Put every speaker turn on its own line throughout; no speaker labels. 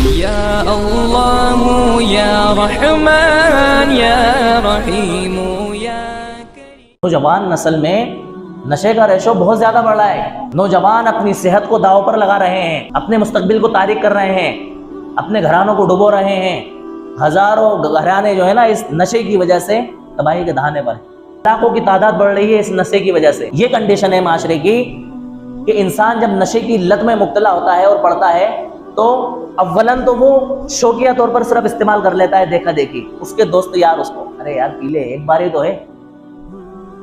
या अल्लाह या रहमान या रहीम या करीम।
नौजवान नस्ल में नशे का रेशो बहुत ज्यादा बढ़ रहा है। नौजवान अपनी सेहत को दांव पर लगा रहे हैं, अपने मुस्तकबिल को तारीक कर रहे हैं, अपने घरानों को डुबो रहे हैं। हजारों घराने जो है ना इस नशे की वजह से तबाही के दहाने पर, लाखों की तादाद बढ़ रही है इस नशे की वजह से। ये कंडीशन है माशरे की कि इंसान जब नशे की लत में मुब्तला होता है और पड़ता है तो अव्वलन तो वो शौकिया तौर पर सिर्फ इस्तेमाल कर लेता है, देखा देखी। उसके दोस्त यार उसको अरे यार पी ले, एक बार ही तो है।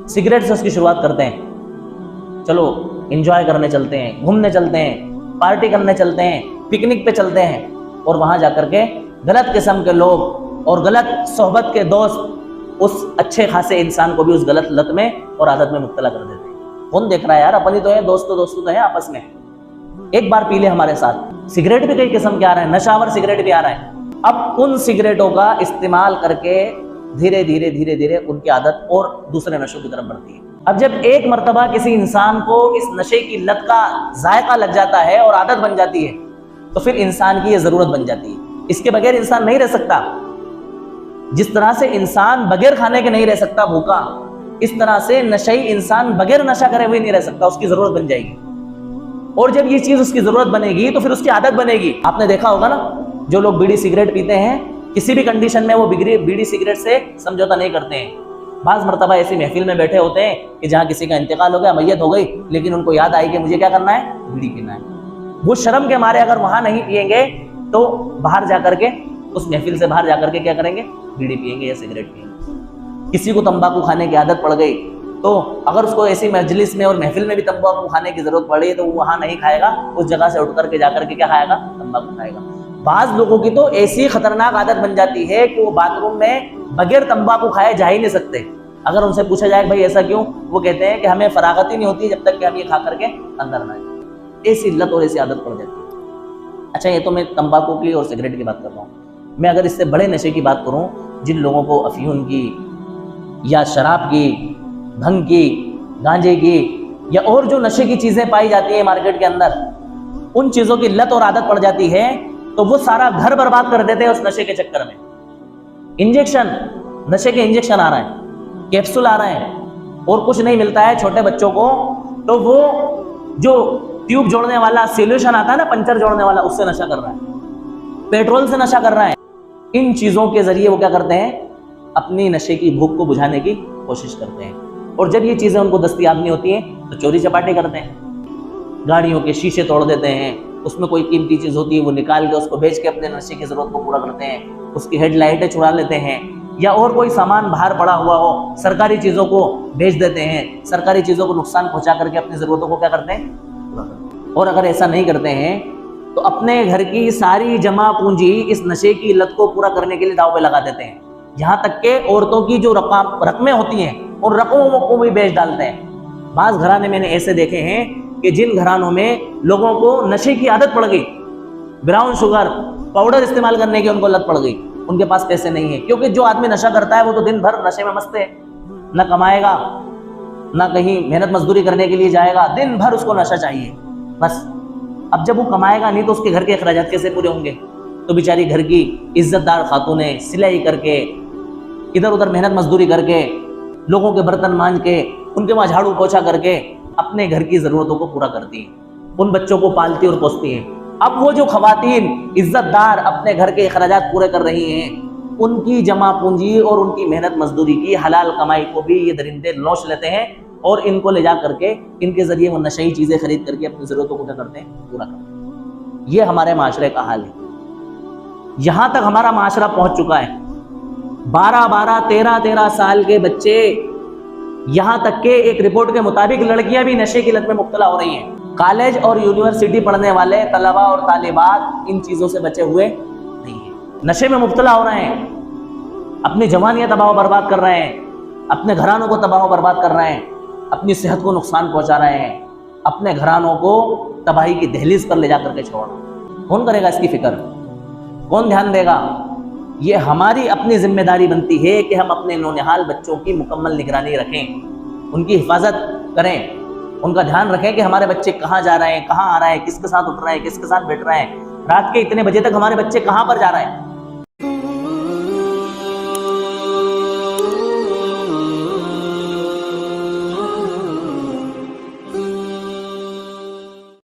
सिगरेट से उसकी शुरुआत करते हैं, चलो एंजॉय करने चलते हैं, घूमने चलते हैं, पार्टी करने चलते हैं, पिकनिक पे चलते हैं, और वहां जाकर के गलत किस्म के लोग और गलत सोहबत के दोस्त उस अच्छे खासे इंसान को भी उस गलत लत में और आदत में मुब्तला कर देते हैं। कौन देख रहा है यार, अपनी तो है, दोस्त तो है आपस में, एक बार पी ले हमारे साथ। सिगरेट भी कई किस्म के आ रहे हैं, नशावर सिगरेट भी आ रहा है। अब उन सिगरेटों का इस्तेमाल करके धीरे धीरे धीरे धीरे उनकी आदत और दूसरे नशों की तरफ बढ़ती है। अब जब एक मर्तबा किसी इंसान को इस नशे की लत का जायका लग जाता है और आदत बन जाती है तो फिर इंसान की ये जरूरत बन जाती है। इसके बगैर इंसान नहीं रह सकता। जिस तरह से इंसान बगैर खाने के नहीं रह सकता भूखा, इस तरह से नशई इंसान बगैर नशा करे हुए नहीं रह सकता, उसकी जरूरत बन जाएगी। और जब ये चीज उसकी जरूरत बनेगी तो फिर उसकी आदत बनेगी। आपने देखा होगा ना, जो लोग बीड़ी सिगरेट पीते हैं किसी भी कंडीशन में वो बीड़ी सिगरेट से समझौता नहीं करते हैं। बाज़ मरतबा ऐसी महफिल में बैठे होते हैं कि जहाँ किसी का इंतकाल हो गया, मैयत हो गई, लेकिन उनको याद आई कि मुझे क्या करना है, बीड़ी पीना है। वो शर्म के मारे अगर वहां नहीं पिएंगे तो बाहर जाकर के, उस महफिल से बाहर जाकर के क्या करेंगे, बीड़ी पिएंगे या सिगरेट पिएंगे। किसी को तंबाकू खाने की आदत पड़ गई तो अगर उसको ऐसी मजलिस में और महफिल में भी तंबाकू खाने की जरूरत पड़ी तो वो वहां नहीं खाएगा, उस जगह से उठ करके जाकर के क्या खाएगा, तंबाकू खाएगा। बाज लोगों की तो ऐसी खतरनाक आदत बन जाती है कि वो बाथरूम में बगैर तंबाकू खाए जा ही नहीं सकते। अगर उनसे पूछा जाए भाई ऐसा क्यों, वो कहते हैं कि हमें फरागत ही नहीं होती जब तक कि हम ये खा करके अंदर ना आए। ऐसी लत और ऐसी आदत पड़ जाती है। अच्छा, ये तो मैं तंबाकू की और सिगरेट की बात कर रहा हूँ। मैं अगर इससे बड़े नशे की बात करूँ, जिन लोगों को अफीम की या शराब की, भंग की, गांजे की या और जो नशे की चीजें पाई जाती है मार्केट के अंदर, उन चीजों की लत और आदत पड़ जाती है तो वो सारा घर बर्बाद कर देते हैं उस नशे के चक्कर में। इंजेक्शन, नशे के इंजेक्शन आ रहे हैं, कैप्सूल आ रहे हैं और कुछ नहीं मिलता है छोटे बच्चों को, तो वो जो ट्यूब जोड़ने वाला सॉल्यूशन आता है ना, पंचर जोड़ने वाला, उससे नशा कर रहा है, पेट्रोल से नशा कर रहा है। इन चीजों के जरिए वो क्या करते हैं, अपनी नशे की भूख को बुझाने की कोशिश करते हैं। और जब ये चीजें उनको दस्तयाब नहीं होती हैं तो चोरी चपाटी करते हैं, गाड़ियों के शीशे तोड़ देते हैं, उसमें कोई कीमती चीज होती है वो निकाल के उसको बेच के अपने नशे की जरूरत को पूरा करते हैं, उसकी हेडलाइटें चुरा लेते हैं, या और कोई सामान बाहर पड़ा हुआ हो, सरकारी चीजों को बेच देते हैं, सरकारी चीजों को नुकसान पहुंचा करके अपनी जरूरतों को क्या करते हैं, पूरा करते हैं। और अगर ऐसा नहीं करते हैं तो अपने घर की सारी जमा पूंजी इस नशे की लत को पूरा करने के लिए दांव पे लगा देते हैं। यहाँ तक के औरतों की जो रकमें होती हैं और रकमों को भी बेच डालते हैं। बाज घराने मैंने ऐसे देखे हैं कि जिन घरानों में लोगों को नशे की आदत पड़ गई, ब्राउन शुगर पाउडर इस्तेमाल करने की उनको लत पड़ गई, उनके पास पैसे नहीं है। क्योंकि जो आदमी नशा करता है वो तो दिन भर नशे में मस्त है, ना कमाएगा, ना कहीं मेहनत मजदूरी करने के लिए जाएगा, दिन भर उसको नशा चाहिए बस। अब जब वो कमाएगा नहीं तो उसके घर के अखराजात कैसे पूरे होंगे? तो बेचारी घर की इज्जतदार खातूनें सिलाई करके, इधर उधर मेहनत मजदूरी करके, लोगों के बर्तन मांज के, उनके वहां झाड़ू पोछा करके अपने घर की जरूरतों को पूरा करती हैं, उन बच्चों को पालती और पोसती हैं। अब वो जो खवातीन इज्जतदार अपने घर के अखराजात पूरे कर रही हैं, उनकी जमा पूंजी और उनकी मेहनत मजदूरी की हलाल कमाई को भी ये दरिंदे नोच लेते हैं और इनको ले जा करके इनके जरिए वो नशई चीजें खरीद करके अपनी जरूरतों को क्या करते हैं, पूरा करते हैं। ये हमारे माशरे का हाल है। यहां तक हमारा माशरा पहुंच चुका है, 12-12, 13-13 साल के बच्चे, यहां तक के एक रिपोर्ट के मुताबिक लड़कियां भी नशे की लत में मुब्तला हो रही हैं। कॉलेज और यूनिवर्सिटी पढ़ने वाले तलबा और तालिबात इन चीजों से बचे हुए नहीं हैं, नशे में मुब्तला हो रहे हैं, अपनी जवानियां तबाह बर्बाद कर रहे हैं, अपने घरानों को तबाह बर्बाद कर रहे हैं, अपनी सेहत को नुकसान पहुंचा रहे हैं, अपने घरानों को तबाही की दहलीज पर ले जाकर के छोड़। कौन करेगा इसकी फिक्र, कौन ध्यान देगा? ये हमारी अपनी जिम्मेदारी बनती है कि हम अपने नौनिहाल बच्चों की मुकम्मल निगरानी रखें, उनकी हिफाजत करें, उनका ध्यान रखें कि हमारे बच्चे कहाँ जा रहे हैं, कहाँ आ रहे हैं, किसके साथ उठ रहे हैं, किसके साथ बैठ रहे हैं। रात के इतने बजे तक हमारे बच्चे कहाँ पर जा रहे हैं?